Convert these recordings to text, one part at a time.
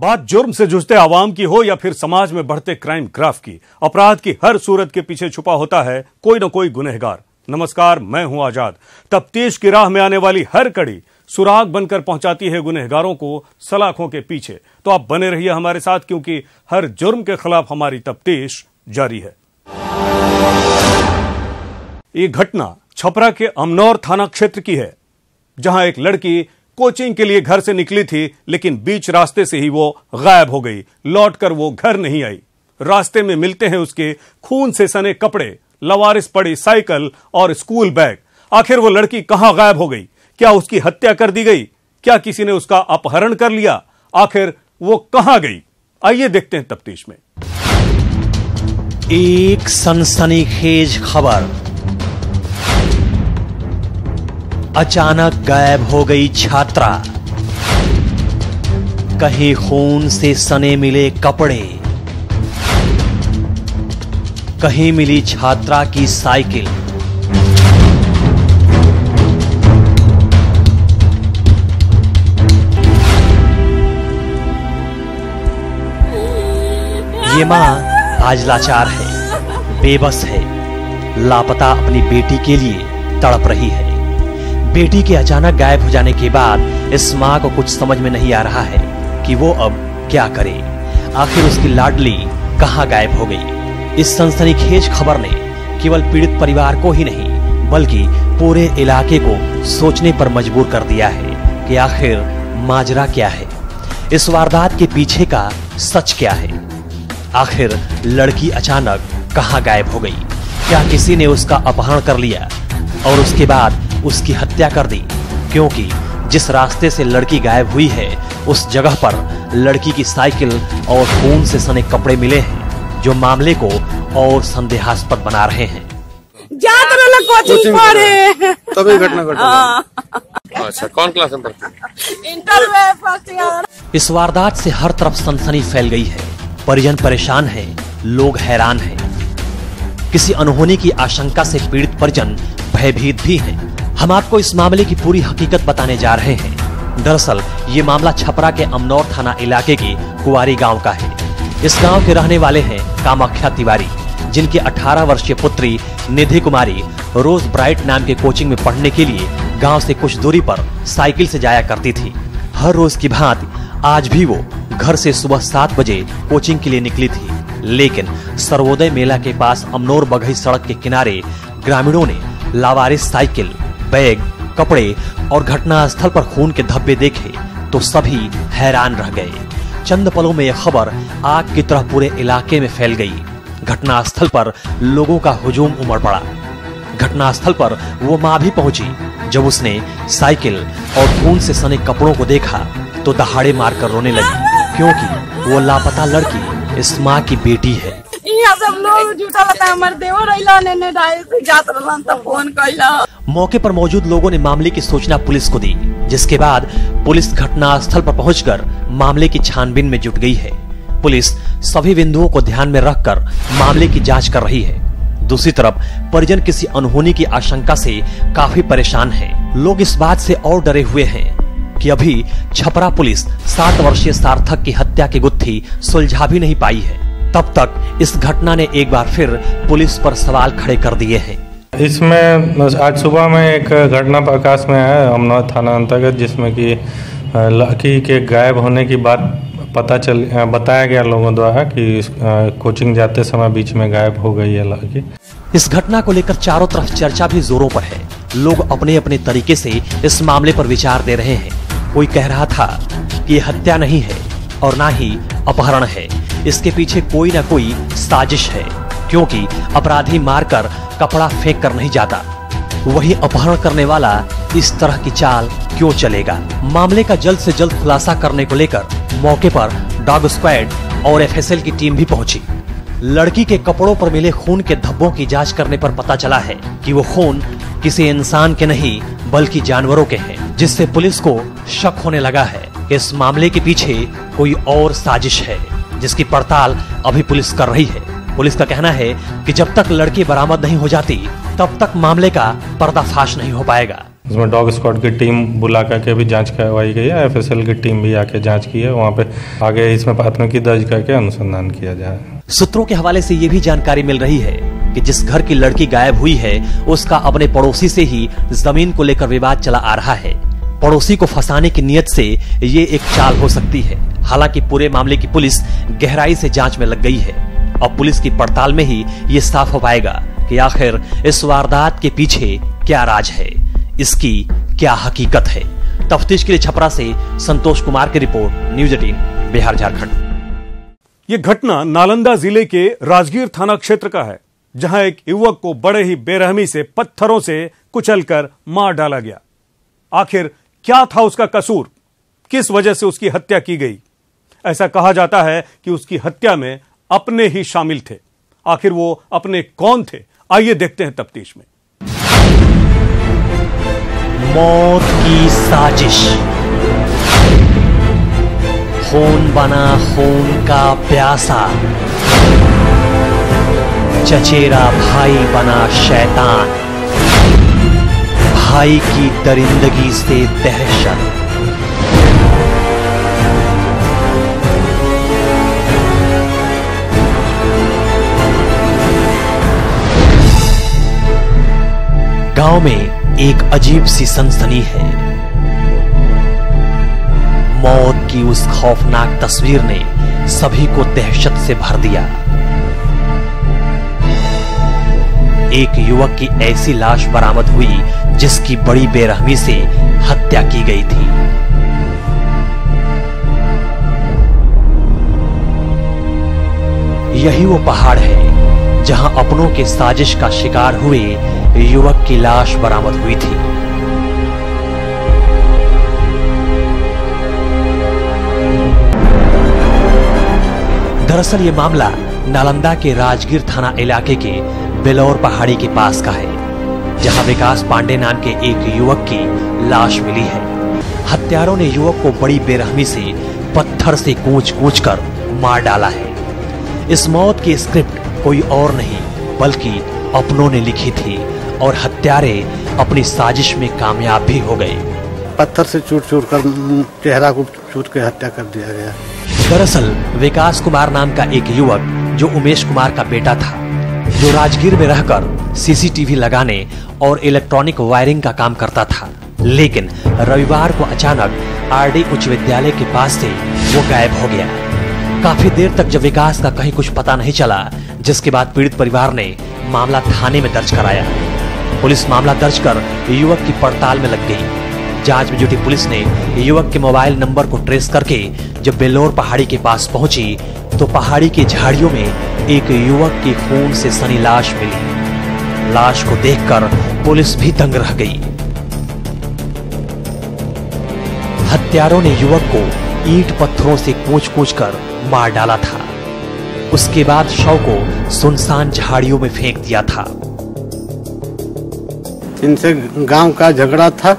बात जुर्म से जूझते आवाम की हो या फिर समाज में बढ़ते क्राइम ग्राफ की, अपराध की हर सूरत के पीछे छुपा होता है कोई न कोई गुनहगार। नमस्कार, मैं हूं आजाद। तफ्तीश की राह में आने वाली हर कड़ी सुराग बनकर पहुंचाती है गुनहगारों को सलाखों के पीछे। तो आप बने रहिए हमारे साथ, क्योंकि हर जुर्म के खिलाफ हमारी तफ्तीश जारी है। ये घटना छपरा के अमनौर थाना क्षेत्र की है, जहां एक लड़की कोचिंग के लिए घर से निकली थी, लेकिन बीच रास्ते से ही वो गायब हो गई। लौटकर वो घर नहीं आई। रास्ते में मिलते हैं उसके खून से सने कपड़े, लवारिस पड़ी साइकिल और स्कूल बैग। आखिर वो लड़की कहां गायब हो गई? क्या उसकी हत्या कर दी गई? क्या किसी ने उसका अपहरण कर लिया? आखिर वो कहां गई? आइए देखते हैं तफ्तीश में। एक सनसनीखेज खबर। अचानक गायब हो गई छात्रा। कहीं खून से सने मिले कपड़े, कहीं मिली छात्रा की साइकिल। ये मां आज लाचार है, बेबस है, लापता अपनी बेटी के लिए तड़प रही है। बेटी के अचानक गायब हो जाने के बाद इस मां को कुछ समझ में नहीं आ रहा है कि वो अब क्या करे। आखिर उसकी लाडली कहां गायब हो गई? इस सनसनीखेज खबर ने केवल पीड़ित परिवार को ही नहीं, बल्कि पूरे इलाके को सोचने पर मजबूर कर दिया है कि आखिर माजरा क्या है, इस वारदात के पीछे का सच क्या है। आखिर लड़की अचानक कहां गायब हो गई? क्या किसी ने उसका अपहरण कर लिया और उसके बाद उसकी हत्या कर दी? क्योंकि जिस रास्ते से लड़की गायब हुई है, उस जगह पर लड़की की साइकिल और खून से सने कपड़े मिले हैं, जो मामले को और संदेहास्पद बना रहे हैं। कोचिंग पढ़े तभी घटना घटा। अच्छा, कौन क्लास में पढ़ती है? इंटर में फर्स्ट ईयर। इस वारदात से हर तरफ सनसनी फैल गई है। परिजन परेशान हैं, लोग हैरान हैं। किसी अनहोनी की आशंका से पीड़ित परिजन भयभीत भी हैं। हम आपको इस मामले की पूरी हकीकत बताने जा रहे हैं। दरअसल ये मामला छपरा के अमनौर थाना इलाके की कुंवारी गांव का है। इस गांव के रहने वाले हैं कामाख्या तिवारी, जिनकी 18 वर्षीय पुत्री निधि कुमारी रोज ब्राइट नाम के कोचिंग में पढ़ने के लिए गांव से कुछ दूरी पर साइकिल से जाया करती थी। हर रोज की भांति आज भी वो घर से सुबह 7 बजे कोचिंग के लिए निकली थी, लेकिन सर्वोदय मेला के पास अमनौर बघई सड़क के किनारे ग्रामीणों ने लावारिस साइकिल, बैग, कपड़े और घटनास्थल पर खून के धब्बे देखे तो सभी हैरान रह गए। चंद पलों में यह खबर आग की तरह पूरे इलाके में फैल गई। घटनास्थल पर लोगों का हुजूम उमड़ पड़ा। घटनास्थल पर वो मां भी पहुंची। जब उसने साइकिल और खून से सने कपड़ों को देखा तो दहाड़े मारकर रोने लगी, क्योंकि वो लापता लड़की इस मां की बेटी है। सब लोग झूठा बता, हमारे देवर ने जात रहलन तब फोन कइला। मौके पर मौजूद लोगों ने मामले की सूचना पुलिस को दी, जिसके बाद पुलिस घटनास्थल पर पहुंचकर मामले की छानबीन में जुट गई है। पुलिस सभी बिंदुओं को ध्यान में रखकर मामले की जांच कर रही है। दूसरी तरफ परिजन किसी अनहोनी की आशंका से काफी परेशान हैं। लोग इस बात से और डरे हुए हैं कि अभी छपरा पुलिस 7 वर्षीय सार्थक की हत्या की गुत्थी सुलझा भी नहीं पाई है। तब तक इस घटना ने एक बार फिर पुलिस पर सवाल खड़े कर दिए हैं। इसमें आज सुबह में एक घटना प्रकाश में है अमनौर थाना अंतर्गत, जिसमें कि लड़की के गायब होने की बात बताया गया लोगों द्वारा कि कोचिंग जाते समय बीच में गायब हो गई है लड़की। इस घटना को लेकर चारों तरफ चर्चा भी जोरों पर है। लोग अपने अपने तरीके से इस मामले पर विचार दे रहे हैं। कोई कह रहा था कि यह हत्या नहीं है और ना ही अपहरण है, इसके पीछे कोई ना कोई साजिश है, क्योंकि अपराधी मारकर कपड़ा फेंक कर नहीं जाता। वही अपहरण करने वाला इस तरह की चाल क्यों चलेगा? मामले का जल्द से जल्द खुलासा करने को लेकर मौके पर डॉग स्क्वाड और एफएसएल की टीम भी पहुंची। लड़की के कपड़ों पर मिले खून के धब्बों की जांच करने पर पता चला है कि वो खून किसी इंसान के नहीं बल्कि जानवरों के हैं, जिससे पुलिस को शक होने लगा है कि इस मामले के पीछे कोई और साजिश है, जिसकी पड़ताल अभी पुलिस कर रही है। पुलिस का कहना है कि जब तक लड़की बरामद नहीं हो जाती तब तक मामले का पर्दाफाश नहीं हो पाएगा। उसमें डॉग स्क्वाड की टीम बुला करके भी जांच करवाई गई है। FSL की टीम भी आके जांच की है। वहाँ पे आगे इसमें प्राथमिकी दर्ज करके अनुसंधान किया जाए। सूत्रों के हवाले से ये भी जानकारी मिल रही है कि जिस घर की लड़की गायब हुई है उसका अपने पड़ोसी से ही जमीन को लेकर विवाद चला आ रहा है। पड़ोसी को फंसाने की नीयत से ये एक चाल हो सकती है। हालांकि पूरे मामले की पुलिस गहराई से जांच में लग गई है। अब पुलिस की पड़ताल में ही ये साफ हो पाएगा कि आखिर इस वारदात के पीछे क्या राज है, इसकी क्या हकीकत है। तफ्तीश के लिए छपरा से संतोष कुमार की रिपोर्ट, न्यूज 18 बिहार झारखंड। यह घटना नालंदा जिले के राजगीर थाना क्षेत्र का है, जहां एक युवक को बड़े ही बेरहमी से पत्थरों से कुचलकर मार डाला गया। आखिर क्या था उसका कसूर, किस वजह से उसकी हत्या की गई? ऐसा कहा जाता है कि उसकी हत्या में अपने ही शामिल थे। आखिर वो अपने कौन थे, आइए देखते हैं तफ्तीश में। मौत की साजिश, खून बना खून का प्यासा, चचेरा भाई बना शैतान, भाई की दरिंदगी से दहशत। गांव में एक अजीब सी सनसनी है। मौत की उस खौफनाक तस्वीर ने सभी को दहशत से भर दिया। एक युवक की ऐसी लाश बरामद हुई जिसकी बड़ी बेरहमी से हत्या की गई थी। यही वो पहाड़ है जहां अपनों के साजिश का शिकार हुए युवक की लाश बरामद हुई थी। दरअसल ये मामला नालंदा के राजगीर थाना इलाके के बेलौर पहाड़ी के पास का है, जहां विकास पांडे नाम के एक युवक की लाश मिली है। हत्यारों ने युवक को बड़ी बेरहमी से पत्थर से कूच कर मार डाला है। इस मौत की स्क्रिप्ट कोई और नहीं बल्कि अपनों ने लिखी थी और हत्यारे अपनी साजिश में कामयाब भी हो गए। पत्थर से चूट कर चेहरा को चूट के हत्या कर दिया गया। दरअसल विकास कुमार नाम का एक युवक जो उमेश कुमार का बेटा था, जो राजगीर में रहकर CCTV लगाने और इलेक्ट्रॉनिक वायरिंग का काम करता था, लेकिन रविवार को अचानक RD उच्च विद्यालय के पास से वो गायब हो गया। काफी देर तक जब विकास का कहीं कुछ पता नहीं चला, जिसके बाद पीड़ित परिवार ने मामला थाने में दर्ज कराया। पुलिस मामला दर्ज कर युवक की पड़ताल में लग गई। जांच में जुटी पुलिस ने युवक के मोबाइल नंबर को ट्रेस करके जब बेलौर पहाड़ी के पास पहुंची तो पहाड़ी की झाड़ियों में एक युवक की खून से सनी लाश मिली। लाश को देखकर पुलिस भी दंग रह गई। हत्यारों ने युवक को ईंट पत्थरों से कूच कर मार डाला था। उसके बाद शव को सुनसान झाड़ियों में फेंक दिया था। इनसे गांव का झगड़ा था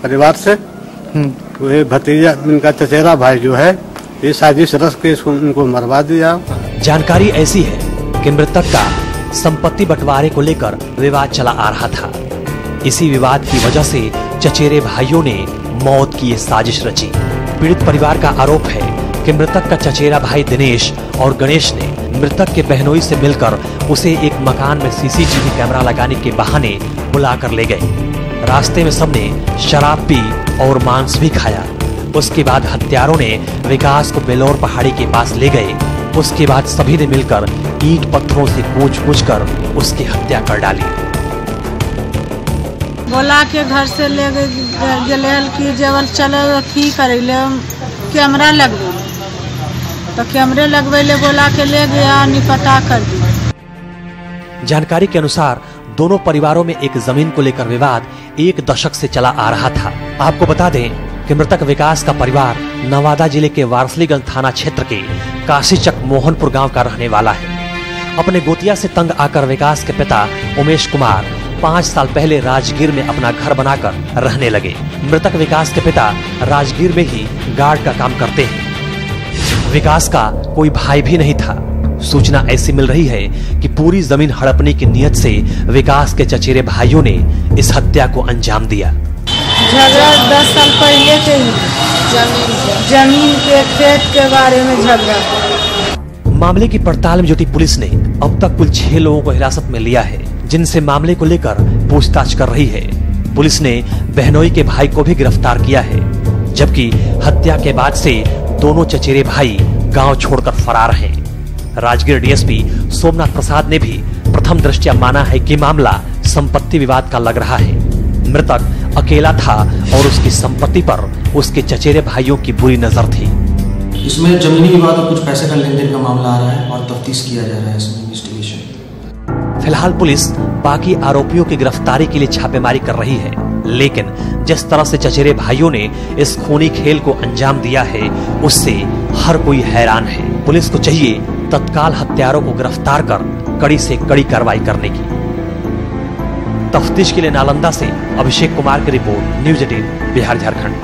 परिवार से। वो भतीजा इनका चचेरा भाई जो है, ये साजिश रच के इनको मरवा दिया। जानकारी ऐसी है कि मृतक का संपत्ति बंटवारे को लेकर विवाद चला आ रहा था। इसी विवाद की वजह से चचेरे भाइयों ने मौत की ये साजिश रची। पीड़ित परिवार का आरोप है कि मृतक का चचेरा भाई दिनेश और गणेश ने मृतक के बहनोई से मिलकर उसे एक मकान में CCTV कैमरा लगाने के बहाने बुलाकर ले गए। रास्ते में सबने शराब पी और मांस भी खाया। उसके बाद हत्यारों ने विकास को बेलौर पहाड़ी के पास ले गए। उसके बाद सभी ने मिलकर ईंट पत्थरों से कूच कर उसकी हत्या कर डाली। बोला के घर से ले गए कि जब चलो ठीक करे कैमरा लगवे, तो कैमरे लगवे बोला के ले गया, निपटा कर दिया। जानकारी के अनुसार दोनों परिवारों में एक जमीन को लेकर विवाद एक दशक से चला आ रहा था। आपको बता दें कि मृतक विकास का परिवार नवादा जिले के वारसलीगंज थाना क्षेत्र के काशीचक मोहनपुर गांव का रहने वाला है। अपने गोतिया से तंग आकर विकास के पिता उमेश कुमार 5 साल पहले राजगीर में अपना घर बनाकर रहने लगे। मृतक विकास के पिता राजगीर में ही गार्ड का काम करते हैं। विकास का कोई भाई भी नहीं था। सूचना ऐसी मिल रही है कि पूरी जमीन हड़पने की नीयत से विकास के चचेरे भाइयों ने इस हत्या को अंजाम दिया। झगड़ा 10 साल पहले के ही जमीन के खेत के बारे में झगड़ा। मामले की पड़ताल में जुटी पुलिस ने अब तक कुल 6 लोगों को हिरासत में लिया है, जिनसे मामले को लेकर पूछताछ कर रही है। पुलिस ने बहनोई के भाई को भी गिरफ्तार किया है, जबकि हत्या के बाद से दोनों चचेरे भाई गांव छोड़कर फरार हैं। राजगीर डीएसपी सोमनाथ प्रसाद ने भी प्रथम दृष्टया माना है कि मामला संपत्ति विवाद का लग रहा है। मृतक अकेला था और उसकी संपत्ति पर उसके चचेरे भाइयों की बुरी नजर थी। इसमें जमीनी विवाद और कुछ पैसे का लेन देन का मामला आ रहा है और तफ्तीश किया जा रहा है इसमें इन्वेस्टिगेशन। फिलहाल पुलिस बाकी आरोपियों की गिरफ्तारी के लिए छापेमारी कर रही है, लेकिन जिस तरह से चचेरे भाइयों ने इस खूनी खेल को अंजाम दिया है, उससे हर कोई हैरान है। पुलिस को चाहिए तत्काल हत्यारों को गिरफ्तार कर कड़ी से कड़ी कार्रवाई करने की। तफ्तीश के लिए नालंदा से अभिषेक कुमार की रिपोर्ट, न्यूज़ 18 बिहार झारखंड।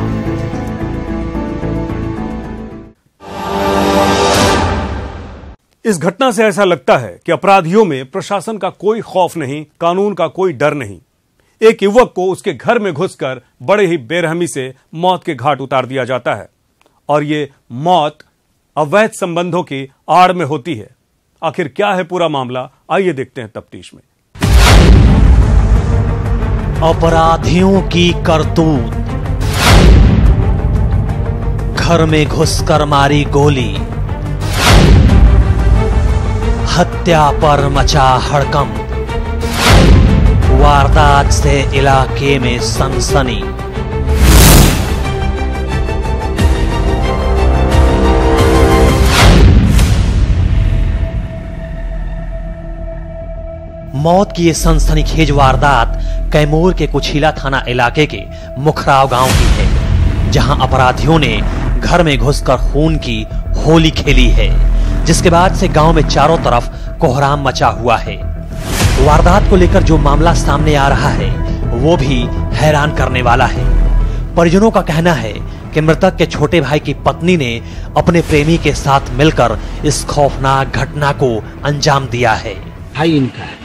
इस घटना से ऐसा लगता है कि अपराधियों में प्रशासन का कोई खौफ नहीं, कानून का कोई डर नहीं। एक युवक को उसके घर में घुसकर बड़े ही बेरहमी से मौत के घाट उतार दिया जाता है, और ये मौत अवैध संबंधों की आड़ में होती है। आखिर क्या है पूरा मामला, आइए देखते हैं तफ्तीश में। अपराधियों की करतूत, घर में घुसकर मारी गोली, हत्या पर मचा हड़कंप, वारदात से इलाके में सनसनी। मौत की ये सनसनीखेज वारदात कैमूर के कुछीला थाना इलाके के मुखराव गांव की है, जहां अपराधियों ने घर में घुसकर खून की होली खेली है, जिसके बाद से गांव में चारों तरफ कोहराम मचा हुआ है। वारदात को लेकर जो मामला सामने आ रहा है वो भी हैरान करने वाला है। परिजनों का कहना है कि मृतक के छोटे भाई की पत्नी ने अपने प्रेमी के साथ मिलकर इस खौफनाक घटना को अंजाम दिया है। भाई इनका है,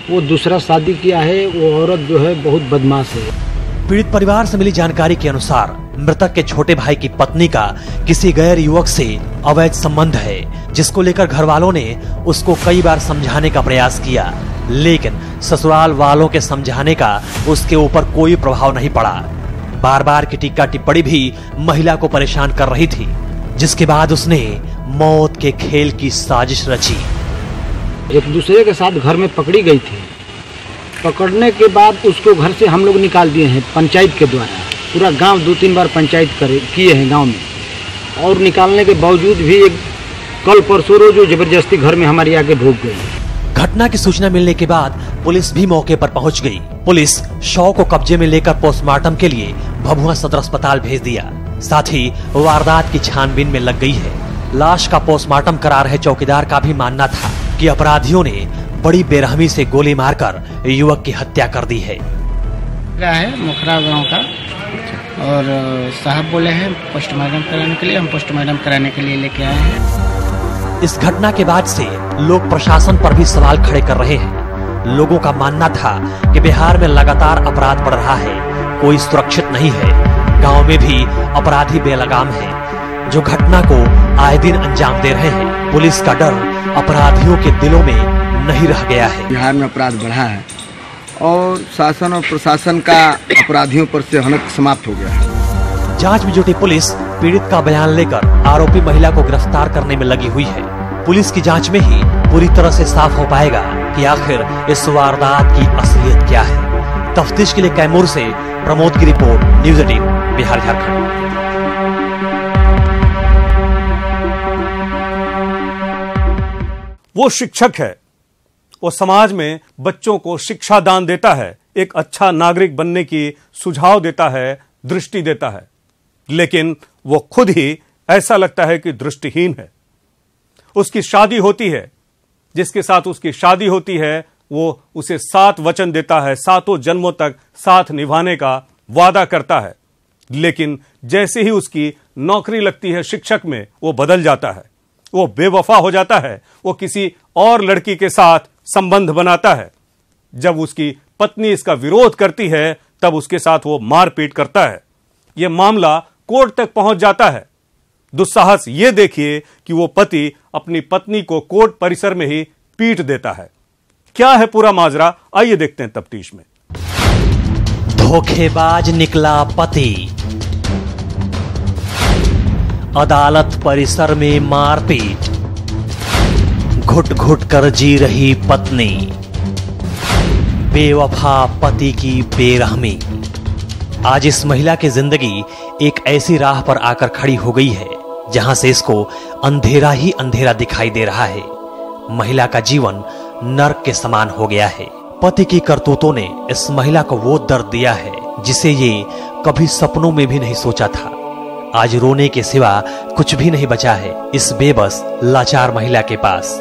वो दूसरा शादी किया है, वो औरत जो है बहुत बदमाश है। पीड़ित परिवार से मिली जानकारी के अनुसार मृतक के छोटे भाई की पत्नी का किसी गैर युवक से अवैध संबंध है, जिसको लेकर घर वालों ने उसको कई बार समझाने का प्रयास किया, लेकिन ससुराल वालों के समझाने का उसके ऊपर कोई प्रभाव नहीं पड़ा। बार बार की टीका टिप्पणी भी महिला को परेशान कर रही थी, जिसके बाद उसने मौत के खेल की साजिश रची। एक दूसरे के साथ घर में पकड़ी गई थी। पकड़ने के बाद उसको घर से हम लोग निकाल दिए हैं पंचायत के द्वारा। पूरा गांव 2-3 बार पंचायत किए हैं गांव में, और निकालने के बावजूद भी एक कल परसों रोज जो जबरदस्ती घर में हमारी आके ढूक गई। घटना की सूचना मिलने के बाद पुलिस भी मौके पर पहुंच गई। पुलिस शव को कब्जे में लेकर पोस्टमार्टम के लिए भभुआ सदर अस्पताल भेज दिया। साथ ही वारदात की छानबीन में लग गई है। लाश का पोस्टमार्टम करा रहे चौकीदार का भी मानना था कि अपराधियों ने बड़ी बेरहमी से गोली मारकर युवक की हत्या कर दी है। मुखरा गांव का, और साहब बोले हैं पोस्टमार्टम कराने के लिए, हम पोस्टमार्टम कराने के लिए लेके आए हैं। इस घटना के बाद से लोग प्रशासन पर भी सवाल खड़े कर रहे हैं। लोगों का मानना था कि बिहार में लगातार अपराध बढ़ रहा है, कोई सुरक्षित नहीं है, गांव में भी अपराधी बेलगाम है, जो घटना को आए दिन अंजाम दे रहे हैं। पुलिस का डर अपराधियों के दिलों में नहीं रह गया है। बिहार में अपराध बढ़ा है और शासन और प्रशासन का अपराधियों पर से हनक समाप्त हो गया है। जांच में जुटी पुलिस पीड़ित का बयान लेकर आरोपी महिला को गिरफ्तार करने में लगी हुई है। पुलिस की जांच में ही पूरी तरह से साफ हो पाएगा कि आखिर इस वारदात की असलियत क्या है। तफ्तीश के लिए कैमूर से प्रमोद की रिपोर्ट, न्यूज़ 18 बिहार झारखंड। वो शिक्षक है, वो समाज में बच्चों को शिक्षा दान देता है, एक अच्छा नागरिक बनने की सुझाव देता है, दृष्टि देता है, लेकिन वो खुद ही ऐसा लगता है कि दृष्टिहीन है। उसकी शादी होती है, जिसके साथ उसकी शादी होती है वो उसे 7 वचन देता है, 7 जन्मों तक साथ निभाने का वादा करता है, लेकिन जैसे ही उसकी नौकरी लगती है शिक्षक में, वो बदल जाता है, वो बेवफा हो जाता है, वो किसी और लड़की के साथ संबंध बनाता है। जब उसकी पत्नी इसका विरोध करती है तब उसके साथ वो मारपीट करता है। यह मामला कोर्ट तक पहुंच जाता है। दुस्साहस ये देखिए कि वो पति अपनी पत्नी को कोर्ट परिसर में ही पीट देता है। क्या है पूरा माजरा, आइए देखते हैं तफ्तीश में। धोखेबाज निकला पति, अदालत परिसर में मारपीट, घुट घुट कर जी रही पत्नी, बेवफा पति की बेरहमी। आज इस महिला की जिंदगी एक ऐसी राह पर आकर खड़ी हो गई है जहां से इसको अंधेरा ही अंधेरा दिखाई दे रहा है। महिला का जीवन नर्क के समान हो गया है। पति की करतूतों ने इस महिला को वो दर्द दिया है जिसे ये कभी सपनों में भी नहीं सोचा था। आज रोने के सिवा कुछ भी नहीं बचा है इस बेबस लाचार महिला के पास।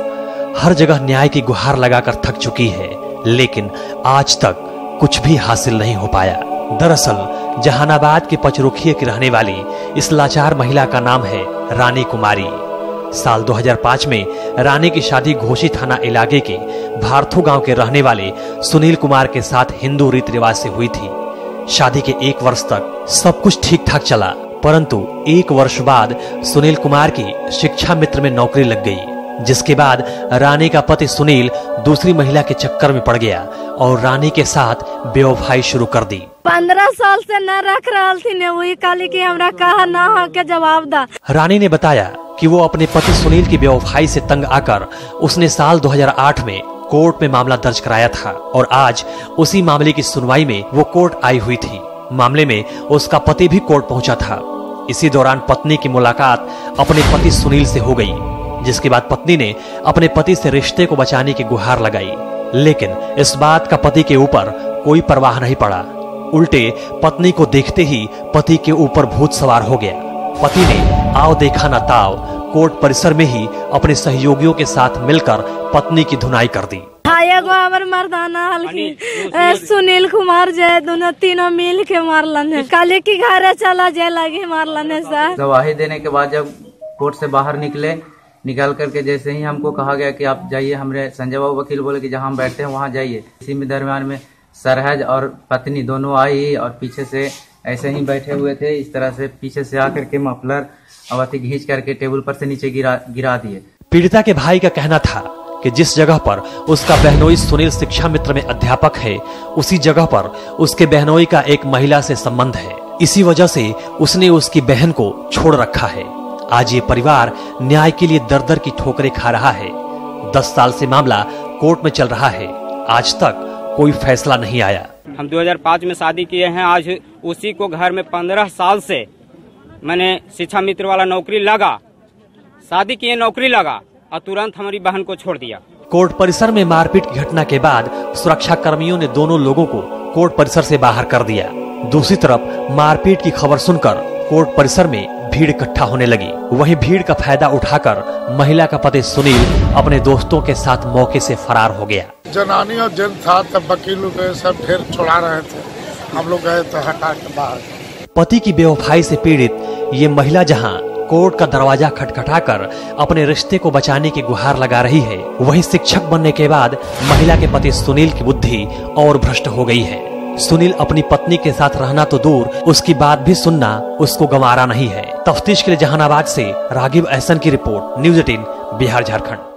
हर जगह न्याय की गुहार लगाकर थक चुकी है, लेकिन आज तक कुछ भी हासिल नहीं हो पाया। दरअसल जहानाबाद के पचरुखिया की रहने वाली इस लाचार महिला का नाम है रानी कुमारी। साल 2005 में रानी की शादी घोषी थाना इलाके के भारथू गांव के रहने वाले सुनील कुमार के साथ हिंदू रीति रिवाज से हुई थी। शादी के 1 वर्ष तक सब कुछ ठीक ठाक चला, परंतु 1 वर्ष बाद सुनील कुमार की शिक्षा मित्र में नौकरी लग गई, जिसके बाद रानी का पति सुनील दूसरी महिला के चक्कर में पड़ गया और रानी के साथ बेवफाई शुरू कर दी। 15 साल से न रख रहा थी, वही काली की हमरा कहा ना हो के जवाब दा। रानी ने बताया कि वो अपने पति सुनील की बेवफाई से तंग आकर उसने साल 2008 में कोर्ट में मामला दर्ज कराया था और आज उसी मामले की सुनवाई में वो कोर्ट आई हुई थी। मामले में उसका पति भी कोर्ट पहुंचा था। इसी दौरान पत्नी की मुलाकात अपने पति सुनील से हो गई, जिसके बाद पत्नी ने अपने पति से रिश्ते को बचाने की गुहार लगाई, लेकिन इस बात का पति के ऊपर कोई परवाह नहीं पड़ा। उल्टे पत्नी को देखते ही पति के ऊपर भूत सवार हो गया। पति ने आओ देखा न ताव कोर्ट परिसर में ही अपने सहयोगियों के साथ मिलकर पत्नी की धुनाई कर दी। मर्दाना हल्की सुनील कुमार जय दोनों तीनों मिल के मारलन है। काले की घर चला जाए लगे मारलन है सर। गवाही देने के बाद जब कोर्ट से बाहर निकल करके जैसे ही हमको कहा गया कि आप जाइए, हमरे संजय बाबू वकील बोले कि जहाँ हम बैठते हैं वहाँ जाइए। इसी में दरमियान में सरहज और पत्नी दोनों आई और पीछे से ऐसे ही बैठे हुए थे। इस तरह से पीछे से आकर के मफलर अवधि घींच करके टेबल पर से नीचे गिरा दिए। पीड़िता के भाई का कहना था कि जिस जगह पर उसका बहनोई सुनील शिक्षा मित्र में अध्यापक है, उसी जगह पर उसके बहनोई का एक महिला से संबंध है। इसी वजह से उसने उसकी बहन को छोड़ रखा है। आज ये परिवार न्याय के लिए दर दर की ठोकरें खा रहा है। 10 साल से मामला कोर्ट में चल रहा है, आज तक कोई फैसला नहीं आया। हम 2005 में शादी किए हैं। आज उसी को घर में 15 साल से मैंने शिक्षा मित्र वाला नौकरी लगा, शादी किए नौकरी लगा और तुरंत हमारी बहन को छोड़ दिया। कोर्ट परिसर में मारपीट की घटना के बाद सुरक्षा कर्मियों ने दोनों लोगों को कोर्ट परिसर से बाहर कर दिया। दूसरी तरफ मारपीट की खबर सुनकर कोर्ट परिसर में भीड़ इकट्ठा होने लगी। वहीं भीड़ का फायदा उठाकर महिला का पति सुनील अपने दोस्तों के साथ मौके से फरार हो गया। जनानी और जन था, तब वकील गए, सब ढेर छुड़ा रहे थे, हम लोग गए तो हटा के बाहर। पति की बेवफाई से पीड़ित ये महिला जहां कोर्ट का दरवाजा खटखटाकर अपने रिश्ते को बचाने की गुहार लगा रही है, वहीं शिक्षक बनने के बाद महिला के पति सुनील की बुद्धि और भ्रष्ट हो गई है। सुनील अपनी पत्नी के साथ रहना तो दूर, उसकी बात भी सुनना उसको गंवारा नहीं है। तफ्तीश के लिए जहानाबाद से रागिब एहसन की रिपोर्ट, न्यूज़ 18 बिहार झारखंड।